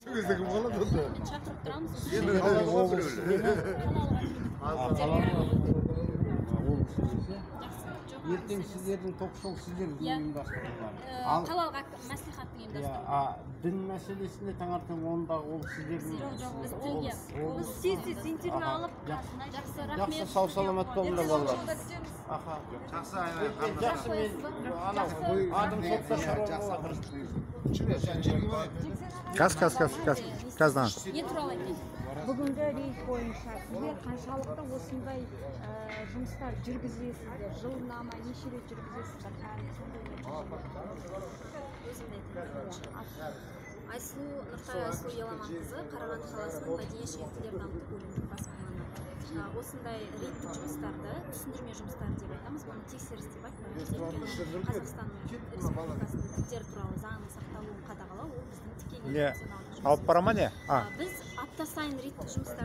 Кім қалады онда? Шақырып тұрамыз. Енді қалаға біреулер. Ертең сіздердің ток-шоу сіздердің ұйымдастырылған. Қалалық мәслихаттың ұйымдастырылған. Дін мәселесінде таңертең ондағы ол сіздердің. Біз тілге. Біз сіз интервью алып, жақсы рахмет. Жақсы сау саламат болыңдар балалар. Аха. Жақсы айналайын. Жақсы мен адым сотта шаруа Қаздан. Не туралы айтайын? Бүгінгі рейд бойынша сіздер қаншалықты осындай жұмыстар жүргізесіздер? Жылына ма неше рет жүргізесіздер? Айсұлу Нұртай Айсұлу Еламанқызы, Қарағанды қаласының мәдениет және тілдер дамыту бөлімінің бас маманы. Осындай рейдтік жұмыстарды, түсіндірме жұмыстары деп айтамыз, бұны тексеріс деп айтпаймыз. Өйткені Қазақстан Республикасының тілдері туралы заңның сақталуын қадағалау ол біздің тікелей Алып бара ма не? Біз апта сайын рейдтік жұмыстар